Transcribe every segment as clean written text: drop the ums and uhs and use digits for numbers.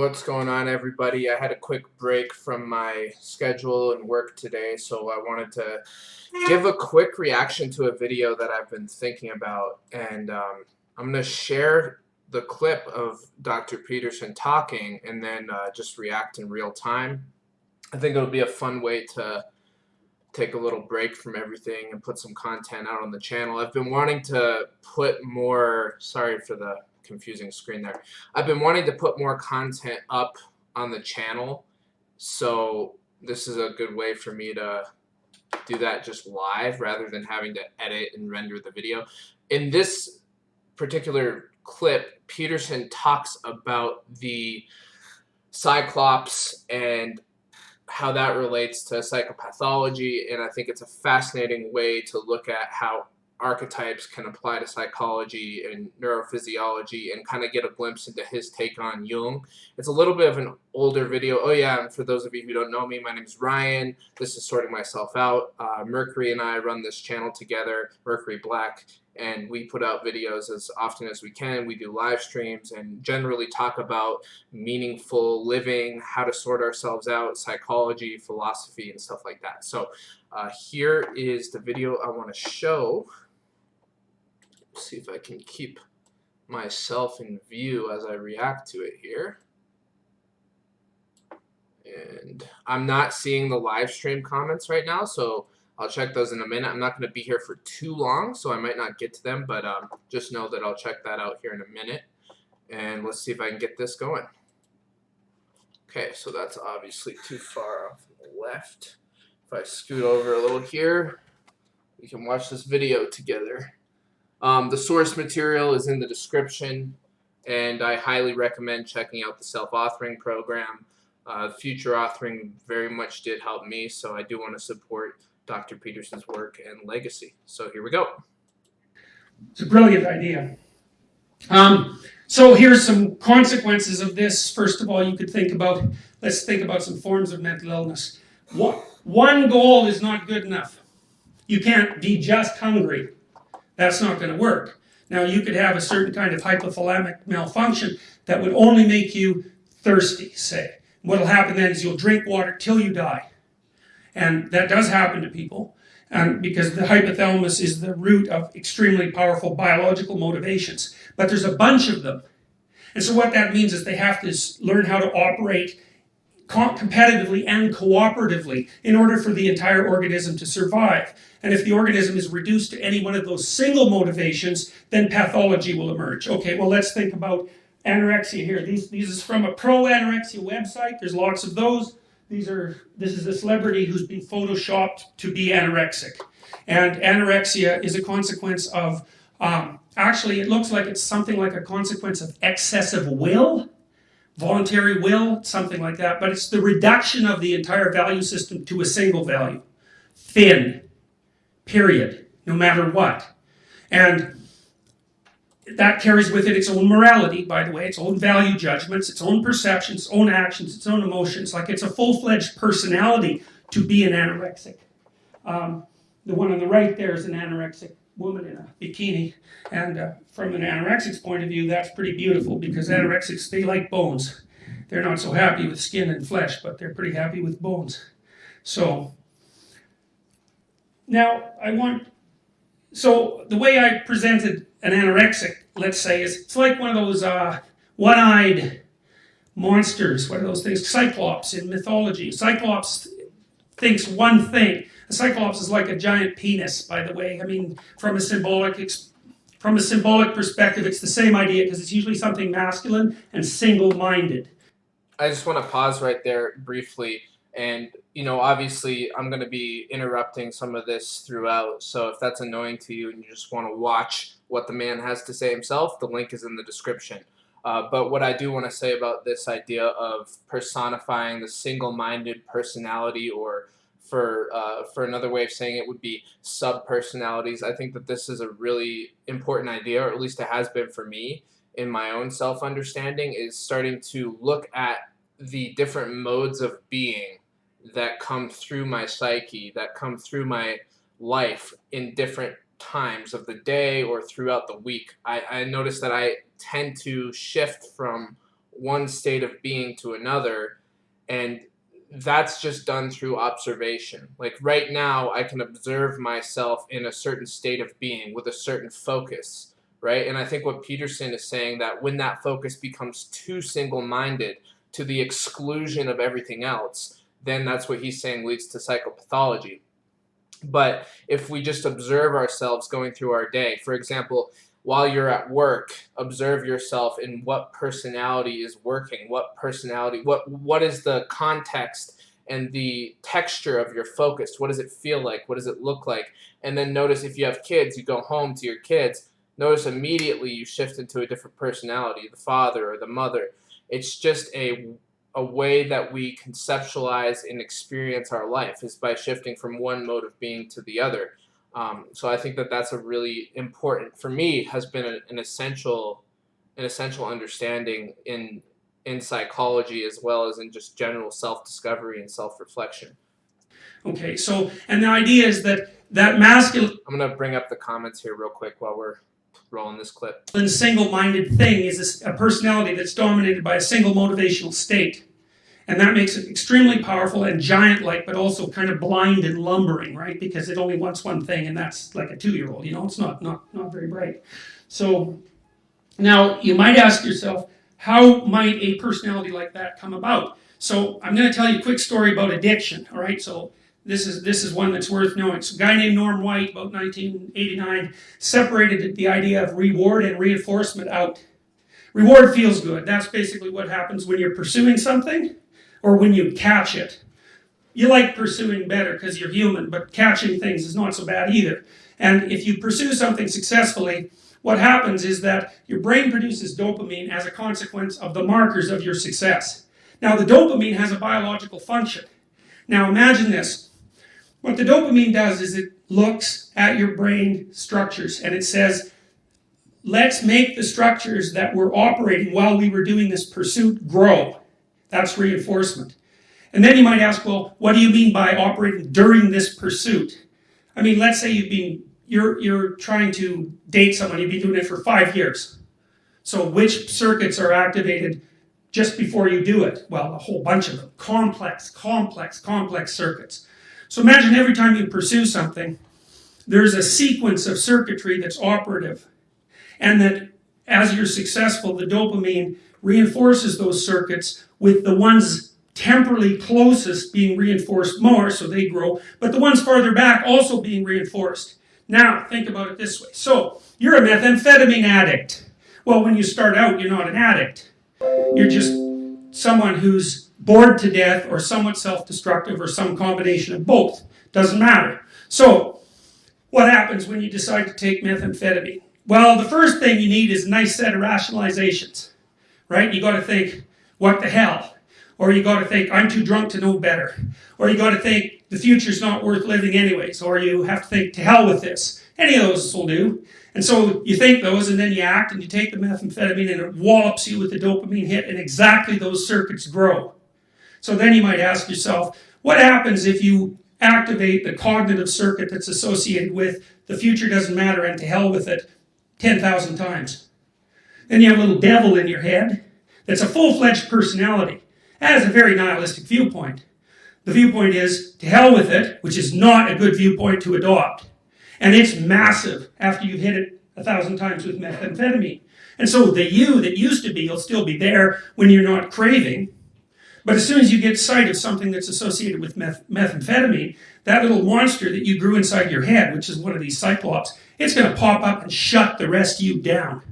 What's going on, everybody? I had a quick break from my schedule and work today, so I wanted to give a quick reaction to a video that I've been thinking about, and I'm going to share the clip of Dr. Peterson talking and then just react in real time. I think it'll be a fun way to take a little break from everything and put some content out on the channel. I've been wanting to put more, sorry for the confusing screen there. I've been wanting to put more content up on the channel, so this is a good way for me to do that just live rather than having to edit and render the video. In this particular clip, Peterson talks about the Cyclopse and how that relates to psychopathology, and I think it's a fascinating way to look at how archetypes can apply to psychology and neurophysiology and kind of get a glimpse into his take on Jung. It's a little bit of an older video. Oh yeah, and for those of you who don't know me, my name is Ryan. This is Sorting Myself Out. Mercury and I run this channel together, Mercury Black, and we put out videos as often as we can. We do live streams and generally talk about meaningful living, how to sort ourselves out, psychology, philosophy, and stuff like that. So here is the video I want to show. See if I can keep myself in view as I react to it here. And I'm not seeing the live stream comments right now, so I'll check those in a minute. I'm not going to be here for too long, so I might not get to them, but just know that I'll check that out here in a minute. And let's see if I can get this going. Okay, so that's obviously too far off to the left. If I scoot over a little here, we can watch this video together. The source material is in the description, and I highly recommend checking out the self-authoring program. Future authoring very much did help me, so I do want to support Dr. Peterson's work and legacy. So here we go. It's a brilliant idea. So here's some consequences of this. First of all, you could think about, let's think about some forms of mental illness. One goal is not good enough. You can't be just hungry. That's not going to work. Now, you could have a certain kind of hypothalamic malfunction that would only make you thirsty, say. What will happen then is you'll drink water till you die. And that does happen to people, because the hypothalamus is the root of extremely powerful biological motivations. But there's a bunch of them. And so what that means is they have to learn how to operate competitively and cooperatively in order for the entire organism to survive. And if the organism is reduced to any one of those single motivations, then pathology will emerge. Okay, well, let's think about anorexia here. These is from a pro-anorexia website. There's lots of those. This is a celebrity who's been photoshopped to be anorexic. And anorexia is a consequence of, actually it looks like it's something like a consequence of excessive will, voluntary will, something like that. But it's the reduction of the entire value system to a single value. Thin, period, no matter what. And that carries with it its own morality, by the way, its own value judgments, its own perceptions, its own actions, its own emotions. Like it's a full-fledged personality to be an anorexic. The one on the right there is an anorexic woman in a bikini. And from an anorexic's point of view, that's pretty beautiful because anorexics, they like bones. They're not so happy with skin and flesh, but they're pretty happy with bones. So, now so the way I presented an anorexic, let's say, is it's like one of those one-eyed monsters. What are those things? Cyclops in mythology. Cyclops thinks one thing. A Cyclops is like a giant penis, by the way. I mean, from a symbolic perspective, it's the same idea because it's usually something masculine and single-minded. I just want to pause right there briefly. And, you know, obviously I'm going to be interrupting some of this throughout, so if that's annoying to you and you just want to watch what the man has to say himself, the link is in the description. But what I do want to say about this idea of personifying the single-minded personality, or for another way of saying it would be sub-personalities, I think that this is a really important idea, or at least it has been for me in my own self-understanding, is starting to look at the different modes of being that come through my psyche, that come through my life in different times of the day or throughout the week. I notice that I tend to shift from one state of being to another, and that's just done through observation. Like right now, I can observe myself in a certain state of being with a certain focus, right? And I think what Peterson is saying, that when that focus becomes too single-minded to the exclusion of everything else, then that's what he's saying leads to psychopathology. But if we just observe ourselves going through our day, for example, while you're at work, observe yourself in what personality is working, what is the context and the texture of your focus. What does it feel like? What does it look like? And then notice, if you have kids, you go home to your kids, notice immediately you shift into a different personality, the father or the mother. It's just a way that we conceptualize and experience our life, is by shifting from one mode of being to the other. So I think that that's a really important, for me, has been an essential understanding in psychology, as well as in just general self-discovery and self-reflection. Okay, so, and the idea is that masculine I'm going to bring up the comments here real quick while we're rolling this clip. single-minded thing is a personality that's dominated by a single motivational state. And that makes it extremely powerful and giant-like, but also kind of blind and lumbering, right? Because it only wants one thing, and that's like a 2-year-old, you know? It's not very bright. So now you might ask yourself, how might a personality like that come about? So I'm going to tell you a quick story about addiction, all right? So this is one that's worth knowing. So a guy named Norm White, about 1989, separated the idea of reward and reinforcement out. Reward feels good. That's basically what happens when you're pursuing something, or when you catch it. You like pursuing better because you're human, but catching things is not so bad either. And if you pursue something successfully, what happens is that your brain produces dopamine as a consequence of the markers of your success. Now, the dopamine has a biological function. Now, imagine this. What the dopamine does is it looks at your brain structures and it says, let's make the structures that were operating while we were doing this pursuit grow. That's reinforcement. And then you might ask, well, what do you mean by operating during this pursuit? I mean, let's say you're trying to date someone, you've been doing it for 5 years. So which circuits are activated just before you do it? Well, a whole bunch of them. Complex circuits. So imagine every time you pursue something, there's a sequence of circuitry that's operative. And that as you're successful, the dopamine reinforces those circuits, with the ones temporally closest being reinforced more, so they grow, but the ones farther back also being reinforced. Now, think about it this way. So, you're a methamphetamine addict. Well, when you start out, you're not an addict. You're just someone who's bored to death, or somewhat self-destructive, or some combination of both. Doesn't matter. So, what happens when you decide to take methamphetamine? Well, the first thing you need is a nice set of rationalizations. Right? You got to think, what the hell? Or you got to think, I'm too drunk to know better. Or you got to think, the future's not worth living anyways. Or you have to think, to hell with this. Any of those will do. And so you think those, and then you act, and you take the methamphetamine, and it wallops you with the dopamine hit, and exactly those circuits grow. So then you might ask yourself, what happens if you activate the cognitive circuit that's associated with the future doesn't matter and to hell with it 10,000 times? Then you have a little devil in your head that's a full-fledged personality. That is a very nihilistic viewpoint. The viewpoint is, to hell with it, which is not a good viewpoint to adopt. And it's massive after you've hit it 1,000 times with methamphetamine. And so the you that used to be, you'll still be there when you're not craving. But as soon as you get sight of something that's associated with methamphetamine, that little monster that you grew inside your head, which is one of these cyclops, it's going to pop up and shut the rest of you down.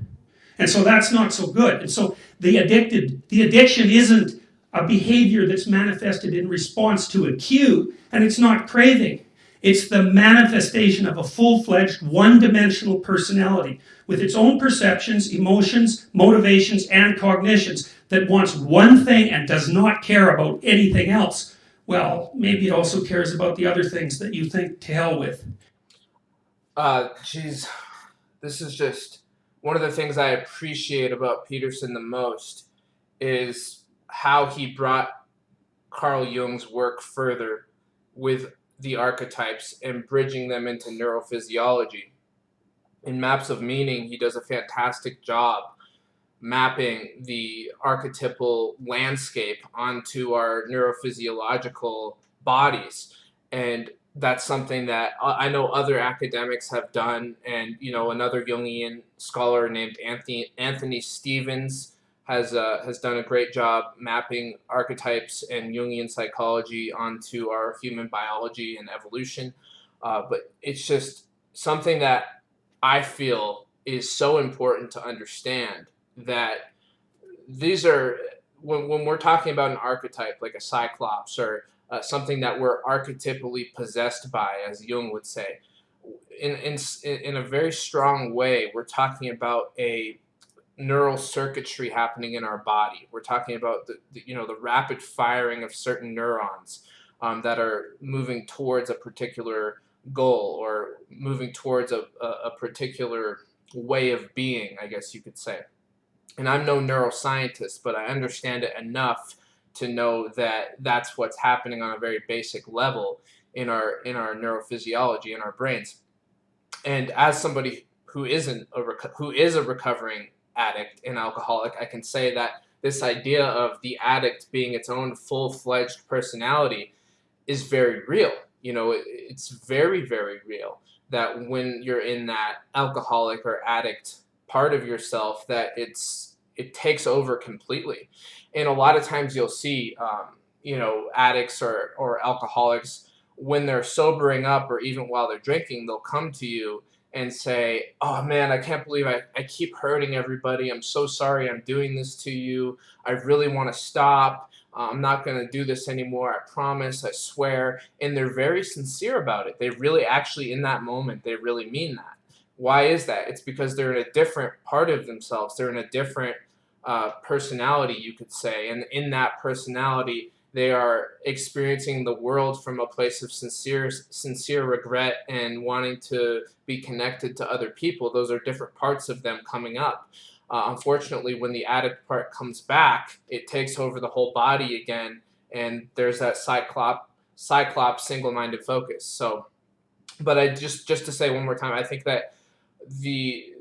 And so that's not so good. And so the addiction isn't a behavior that's manifested in response to a cue, and it's not craving. It's the manifestation of a full-fledged, one-dimensional personality with its own perceptions, emotions, motivations, and cognitions that wants one thing and does not care about anything else. Well, maybe it also cares about the other things that you think to hell with. Geez, this is just one of the things I appreciate about Peterson the most, is how he brought Carl Jung's work further with the archetypes and bridging them into neurophysiology. In Maps of Meaning, he does a fantastic job mapping the archetypal landscape onto our neurophysiological bodies. And that's something that I know other academics have done. And, another Jungian scholar named Anthony Stevens has done a great job mapping archetypes and Jungian psychology onto our human biology and evolution. But it's just something that I feel is so important to understand, that these are, when we're talking about an archetype like a cyclops, or something that we're archetypally possessed by, as Jung would say, in a very strong way, we're talking about a neural circuitry happening in our body. We're talking about the rapid firing of certain neurons that are moving towards a particular goal, or moving towards a particular way of being, I guess you could say. And I'm no neuroscientist, but I understand it enough to know that that's what's happening on a very basic level in our neurophysiology in our brains. And as somebody who is a recovering addict and alcoholic, I can say that this idea of the addict being its own full-fledged personality is very real. It's very, very real that when you're in that alcoholic or addict part of yourself, that it takes over completely. And a lot of times you'll see, addicts or alcoholics, when they're sobering up or even while they're drinking, they'll come to you and say, "Oh man, I can't believe I keep hurting everybody. I'm so sorry I'm doing this to you. I really want to stop. I'm not going to do this anymore. I promise, I swear." And they're very sincere about it. They really, actually, in that moment, they really mean that. Why is that? It's because they're in a different part of themselves. They're in a different personality, you could say. And in that personality, they are experiencing the world from a place of sincere regret and wanting to be connected to other people. Those are different parts of them coming up. Unfortunately, when the addict part comes back, it takes over the whole body again, and there's that cyclops single-minded focus. So, but I just to say one more time, I think that the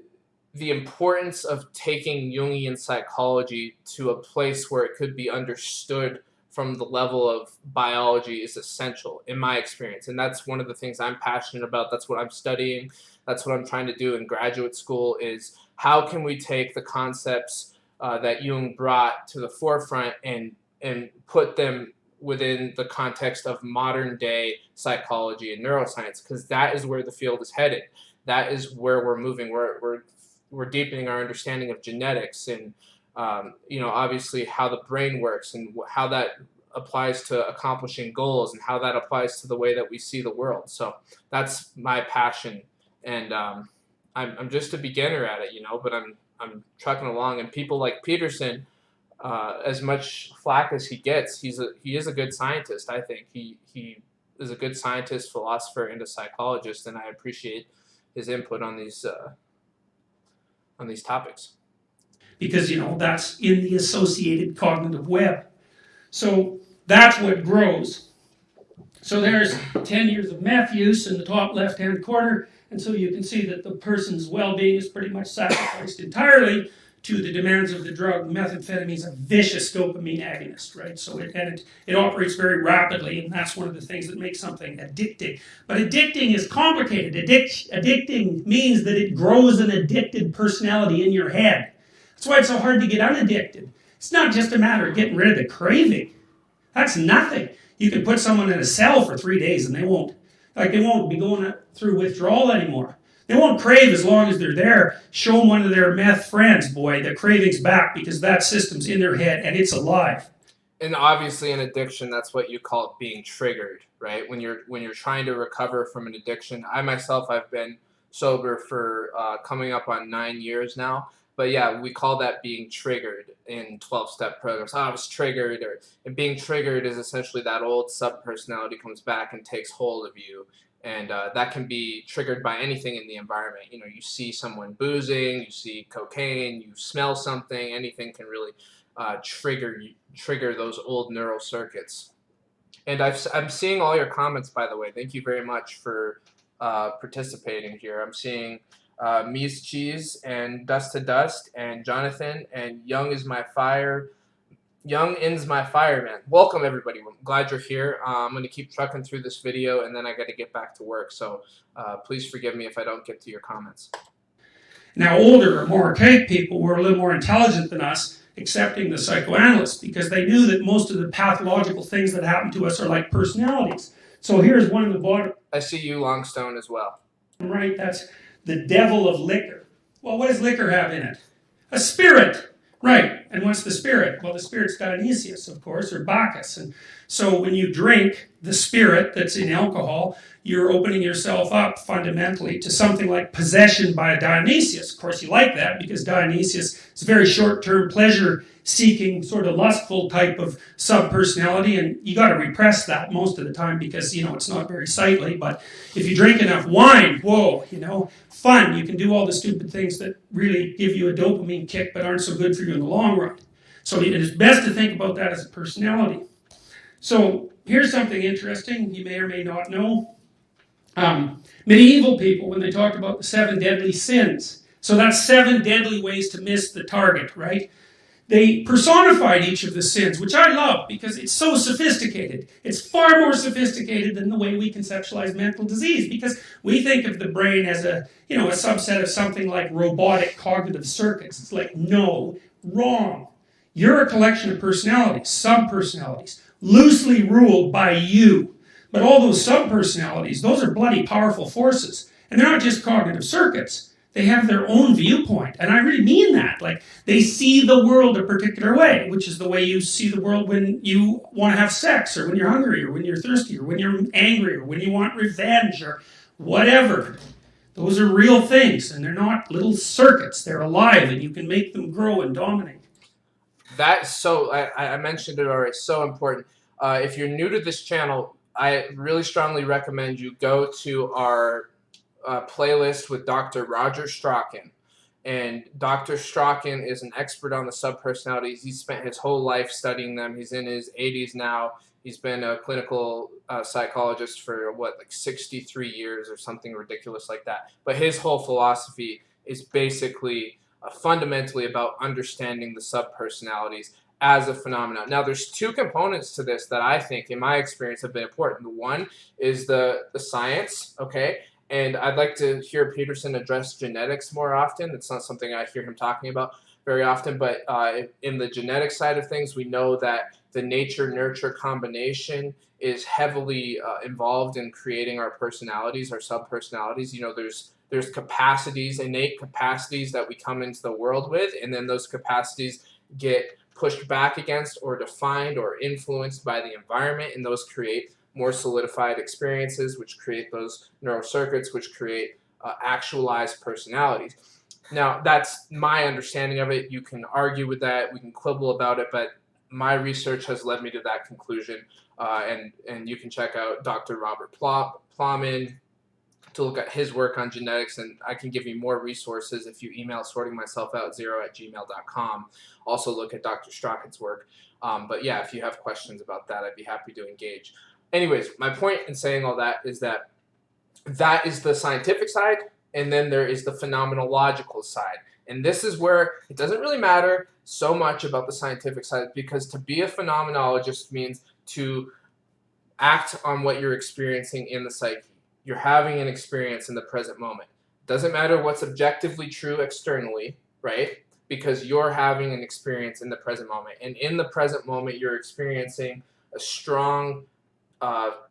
the importance of taking Jungian psychology to a place where it could be understood from the level of biology is essential in my experience. And that's one of the things I'm passionate about. That's what I'm studying. That's what I'm trying to do in graduate school, is how can we take the concepts that Jung brought to the forefront and put them within the context of modern day psychology and neuroscience, because that is where the field is headed. That is where we're moving. We're deepening our understanding of genetics and obviously how the brain works and how that applies to accomplishing goals and how that applies to the way that we see the world. So that's my passion, and I'm just a beginner at it, but I'm trucking along. And people like Peterson, as much flack as he gets, he is a good scientist. I think he is a good scientist, philosopher, and a psychologist, and I appreciate his input on these topics. Because that's in the associated cognitive web. So that's what grows. So there's 10 years of meth use in the top left-hand corner, and so you can see that the person's well-being is pretty much sacrificed entirely to the demands of the drug. Methamphetamine is a vicious dopamine agonist, right? So it operates very rapidly, and that's one of the things that makes something addicting. But addicting is complicated. Addicting means that it grows an addicted personality in your head. That's why it's so hard to get unaddicted. It's not just a matter of getting rid of the craving. That's nothing. You can put someone in a cell for 3 days and they won't be going through withdrawal anymore. They won't crave as long as they're there. Show them one of their meth friends, boy, the craving's back, because that system's in their head and it's alive. And obviously in addiction, that's what you call it, being triggered, right? When you're trying to recover from an addiction. I myself, I've been sober for coming up on 9 years now. But yeah, we call that being triggered in 12-step programs. I was triggered, and being triggered is essentially that old sub-personality comes back and takes hold of you. And that can be triggered by anything in the environment. You see someone boozing, you see cocaine, you smell something, anything can really trigger those old neural circuits. And I'm seeing all your comments, by the way. Thank you very much for participating here. I'm seeing Me's Cheese and Dust to Dust and Jonathan and Young is my fire. Young ends my fire, man. Welcome, everybody. I'm glad you're here. I'm going to keep trucking through this video, and then I got to get back to work. So please forgive me if I don't get to your comments. Now, older or more archaic people were a little more intelligent than us, accepting the psychoanalyst, because they knew that most of the pathological things that happen to us are like personalities. So here's one of the bottom. I see you, Longstone, as well. Right, that's the devil of liquor. Well, what does liquor have in it? A spirit. Right, and what's the spirit? Well, the spirit's Dionysius, of course, or Bacchus. And so when you drink the spirit that's in alcohol, you're opening yourself up fundamentally to something like possession by a Dionysius. Of course, you like that because Dionysius is a very short-term pleasure-seeking, sort of lustful type of sub-personality, and you got to repress that most of the time because, it's not very sightly. But if you drink enough wine, whoa, fun. You can do all the stupid things that really give you a dopamine kick but aren't so good for you in the long run. So it is best to think about that as a personality. So here's something interesting you may or may not know. Medieval people, when they talked about the 7 deadly sins, so that's 7 deadly ways to miss the target, right? They personified each of the sins, which I love because it's so sophisticated. It's far more sophisticated than the way we conceptualize mental disease, because we think of the brain as a subset of something like robotic cognitive circuits. It's like, no, wrong. You're a collection of personalities, sub-personalities, loosely ruled by you. But all those sub-personalities, those are bloody powerful forces. And they're not just cognitive circuits. They have their own viewpoint. And I really mean that. Like, they see the world a particular way, which is the way you see the world when you want to have sex, or when you're hungry, or when you're thirsty, or when you're angry, or when you want revenge, or whatever. Those are real things, and they're not little circuits. They're alive, and you can make them grow and dominate. That's so, I mentioned it already, so important. If you're new to this channel, I really strongly recommend you go to our playlist with Dr. Roger Strachan. And Dr. Strachan is an expert on the subpersonalities. He spent his whole life studying them. He's in his 80s now. He's been a clinical psychologist for, 63 years or something ridiculous like that. But his whole philosophy is basically fundamentally about understanding the subpersonalities as a phenomenon. Now, there's 2 components to this that I think, in my experience, have been important. The one is the science, okay? And I'd like to hear Peterson address genetics more often. It's not something I hear him talking about very often, but in the genetic side of things, we know that the nature-nurture combination is heavily involved in creating our personalities, our sub-personalities. There's capacities, innate capacities that we come into the world with, and then those capacities get pushed back against or defined or influenced by the environment, and those create more solidified experiences, which create those neural circuits, which create actualized personalities. Now, that's my understanding of it. You can argue with that, we can quibble about it, but my research has led me to that conclusion, and you can check out Dr. Robert Plowman to look at his work on genetics, and I can give you more resources if you email sortingmyselfout0@gmail.com. Also look at Dr. Strachan's work. But yeah, if you have questions about that, I'd be happy to engage. Anyways, my point in saying all that is that is the scientific side, and then there is the phenomenological side. And this is where it doesn't really matter so much about the scientific side, because to be a phenomenologist means to act on what you're experiencing in the psyche. You're having an experience in the present moment. Doesn't matter what's objectively true externally, right? Because you're having an experience in the present moment. And in the present moment, you're experiencing a strong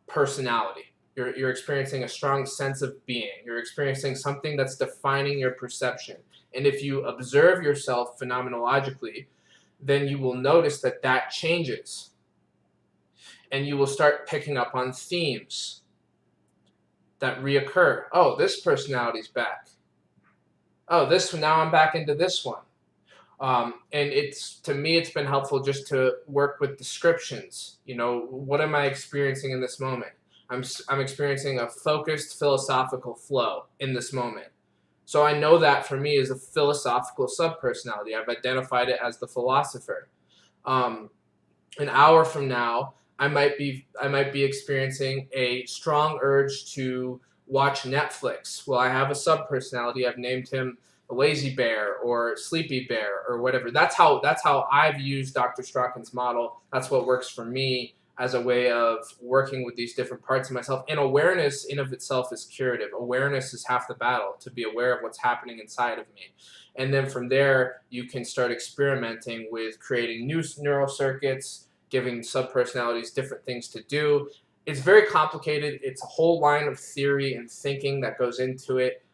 personality. You're experiencing a strong sense of being. You're experiencing something that's defining your perception. And if you observe yourself phenomenologically, then you will notice that that changes. And you will start picking up on themes that reoccur. Oh, this personality's back. Oh, now I'm back into this one. And to me, it's been helpful just to work with descriptions. What am I experiencing in this moment? I'm experiencing a focused philosophical flow in this moment. So I know that for me is a philosophical subpersonality. I've identified it as the philosopher. An hour from now, I might be experiencing a strong urge to watch Netflix. Well, I have a sub-personality. I've named him a lazy bear or sleepy bear or whatever. That's how I've used Dr. Strachan's model. That's what works for me as a way of working with these different parts of myself. And awareness in of itself is curative. Awareness is half the battle, to be aware of what's happening inside of me. And then from there, you can start experimenting with creating new neural circuits, giving subpersonalities different things to do. It's very complicated. It's a whole line of theory and thinking that goes into it.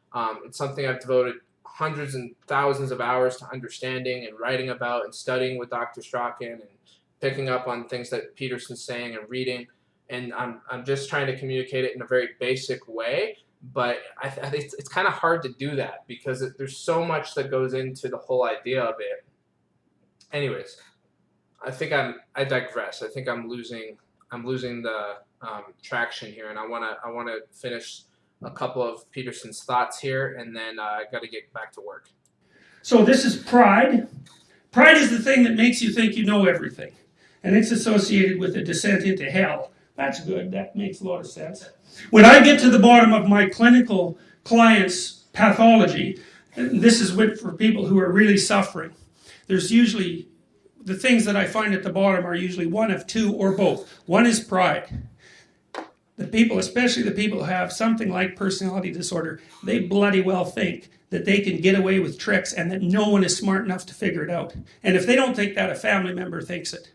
It's something I've devoted hundreds and thousands of hours to understanding and writing about and studying with Dr. Strachan and picking up on things that Peterson's saying and reading. And I'm just trying to communicate it in a very basic way. But I think it's kind of hard to do that because there's so much that goes into the whole idea of it. Anyways, I digress. I think I'm losing the traction here, and I wanna finish a couple of Peterson's thoughts here, and then I got to get back to work. So this is pride. Pride is the thing that makes you think you know everything, and it's associated with a descent into hell. That's good. That makes a lot of sense. When I get to the bottom of my clinical clients' pathology, and this is for people who are really suffering, there's usually, the things that I find at the bottom are usually one of two or both. One is pride. The people, especially the people who have something like personality disorder, they bloody well think that they can get away with tricks and that no one is smart enough to figure it out. And if they don't think that, a family member thinks it.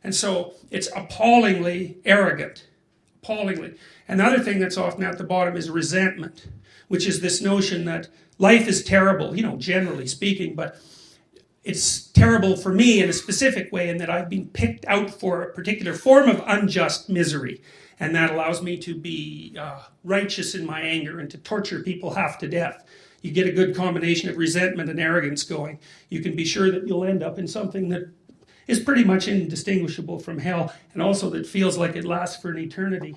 And so it's appallingly arrogant. Appallingly. Another thing that's often at the bottom is resentment, which is this notion that life is terrible, generally speaking, but it's terrible for me in a specific way in that I've been picked out for a particular form of unjust misery. And that allows me to be righteous in my anger and to torture people half to death. You get a good combination of resentment and arrogance going. You can be sure that you'll end up in something that is pretty much indistinguishable from hell, and also that feels like it lasts for an eternity.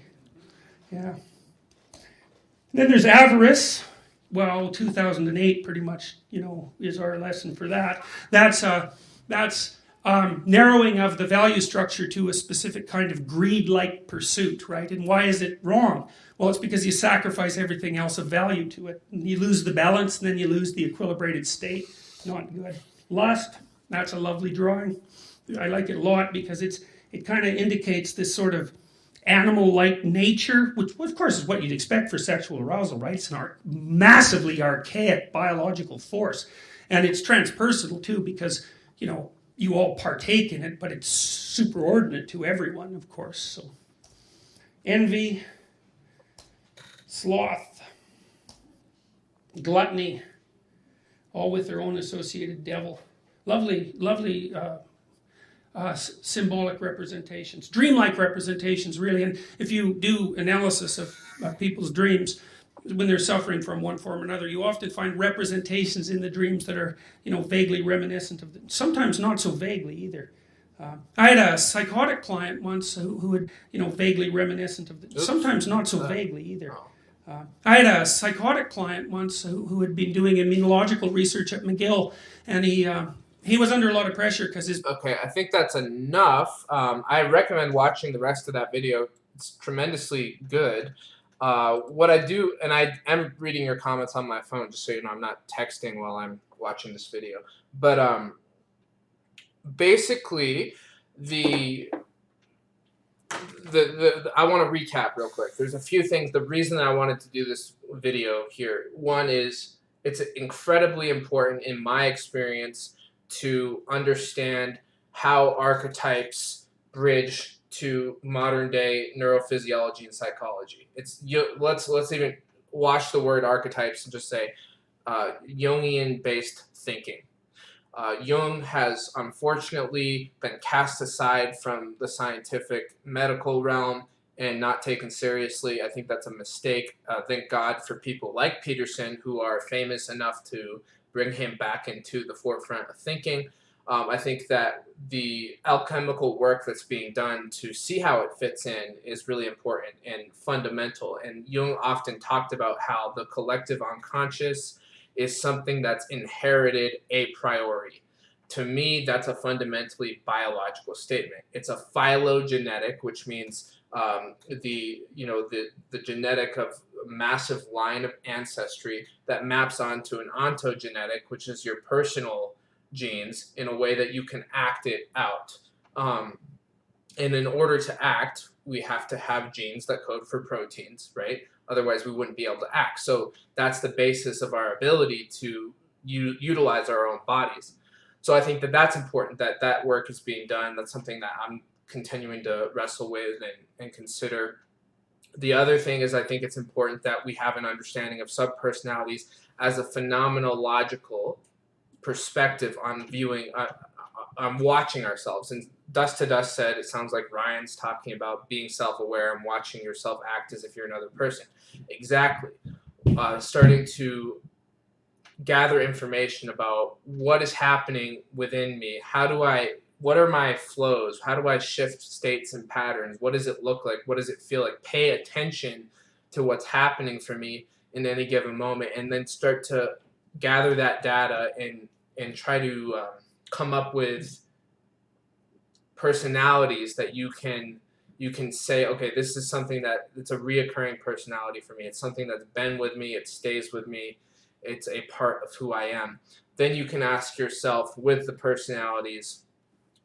Yeah. Then there's avarice. Well, 2008 pretty much, is our lesson for that. That's narrowing of the value structure to a specific kind of greed-like pursuit, right? And why is it wrong? Well, it's because you sacrifice everything else of value to it. And you lose the balance, and then you lose the equilibrated state. Not good. Lust, that's a lovely drawing. I like it a lot because it kind of indicates this sort of animal-like nature, which of course is what you'd expect for sexual arousal, right? It's an massively archaic biological force. And it's transpersonal too because, you all partake in it, but it's superordinate to everyone, of course. So, envy, sloth, gluttony, all with their own associated devil. Lovely symbolic representations, dreamlike representations, really. And if you do analysis of people's dreams, when they're suffering from one form or another, you often find representations in the dreams that are, vaguely reminiscent of them. Sometimes not so vaguely either. I had a psychotic client once who had, vaguely reminiscent of them. Sometimes not so vaguely either. I had a psychotic client once who had been doing immunological research at McGill, and he was under a lot of pressure because his... Okay, I think that's enough. I recommend watching the rest of that video. It's tremendously good. What I do, and I am reading your comments on my phone, just so you know, I'm not texting while I'm watching this video. But basically, I want to recap real quick. There's a few things. The reason that I wanted to do this video here, one is it's incredibly important in my experience to understand how archetypes bridge to modern day neurophysiology and psychology. Let's even wash the word archetypes and just say Jungian based thinking. Jung has unfortunately been cast aside from the scientific medical realm and not taken seriously. I think that's a mistake. Thank God for people like Peterson who are famous enough to bring him back into the forefront of thinking. I think that the alchemical work that's being done to see how it fits in is really important and fundamental. And Jung often talked about how the collective unconscious is something that's inherited a priori. To me, that's a fundamentally biological statement. It's a phylogenetic, which means the genetic of massive line of ancestry that maps onto an ontogenetic, which is your personal genes, in a way that you can act it out. And in order to act, we have to have genes that code for proteins, right? Otherwise, we wouldn't be able to act. So that's the basis of our ability to utilize our own bodies. So I think that that's important, that that work is being done. That's something that I'm continuing to wrestle with and consider. The other thing is, I think it's important that we have an understanding of subpersonalities as a phenomenological perspective on viewing, on watching ourselves. And Dust to Dust said, it sounds like Ryan's talking about being self-aware and watching yourself act as if you're another person. Exactly. Starting to gather information about what is happening within me. What are my flows? How do I shift states and patterns? What does it look like? What does it feel like? Pay attention to what's happening for me in any given moment, and then start to gather that data and try to come up with personalities that you can say, okay, this is something that it's a reoccurring personality for me. It's something that's been with me. It stays with me. It's a part of who I am. Then you can ask yourself, with the personalities,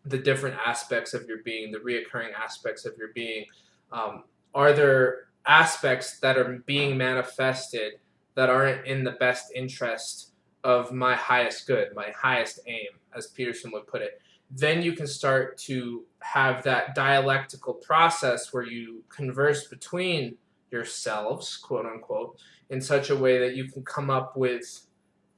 the different aspects of your being, the reoccurring aspects of your being, are there aspects that are being manifested that aren't in the best interest of my highest good, my highest aim, as Peterson would put it? Then you can start to have that dialectical process where you converse between yourselves, quote unquote, in such a way that you can come up with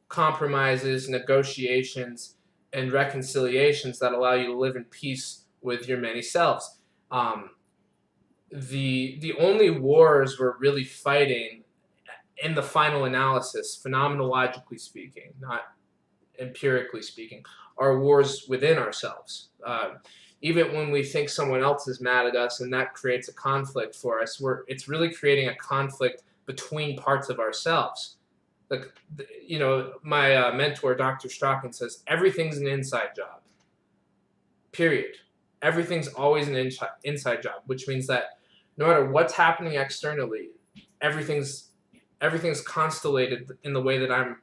compromises, negotiations, and reconciliations that allow you to live in peace with your many selves. The only wars we're really fighting, in the final analysis, phenomenologically speaking, not empirically speaking, are wars within ourselves. Even when we think someone else is mad at us and that creates a conflict for us, it's really creating a conflict between parts of ourselves. My mentor, Dr. Strachan, says everything's an inside job. Period. Everything's always an inside job, which means that no matter what's happening externally, everything's constellated in the way that I'm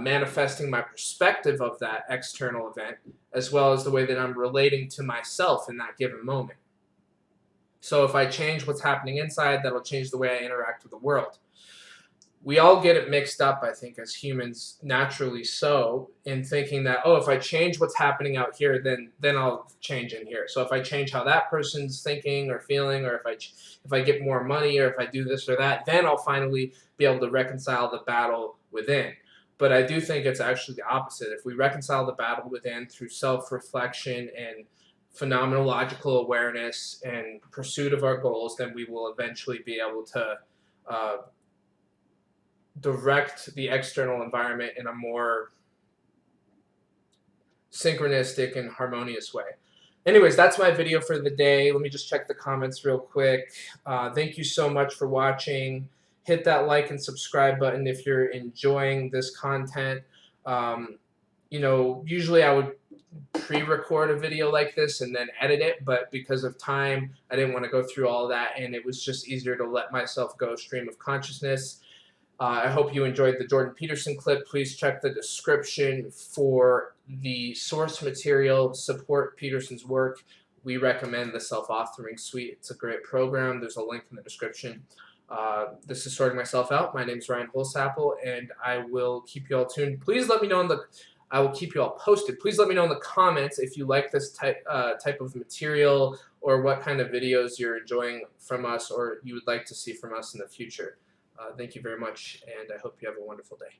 manifesting my perspective of that external event, as well as the way that I'm relating to myself in that given moment. So if I change what's happening inside, that'll change the way I interact with the world. We all get it mixed up, I think, as humans, naturally so, in thinking that, oh, if I change what's happening out here, then I'll change in here. So if I change how that person's thinking or feeling, or if I get more money, or if I do this or that, then I'll finally be able to reconcile the battle within. But I do think it's actually the opposite. If we reconcile the battle within through self-reflection and phenomenological awareness and pursuit of our goals, then we will eventually be able to direct the external environment in a more synchronistic and harmonious way. Anyways, that's my video for the day. Let me just check the comments real quick. Thank you so much for watching. Hit that like and subscribe button if you're enjoying this content. Usually I would pre-record a video like this and then edit it, but because of time, I didn't want to go through all that, and it was just easier to let myself go stream of consciousness. I hope you enjoyed the Jordan Peterson clip. Please check the description for the source material. Support Peterson's work. We recommend the Self-Authoring Suite. It's a great program. There's a link in the description. This is Sorting Myself Out. My name is Ryan Holsapple, and I will keep you all tuned. Please let me know I will keep you all posted. Please let me know in the comments if you like this type of material, or what kind of videos you're enjoying from us, or you would like to see from us in the future. Thank you very much, and I hope you have a wonderful day.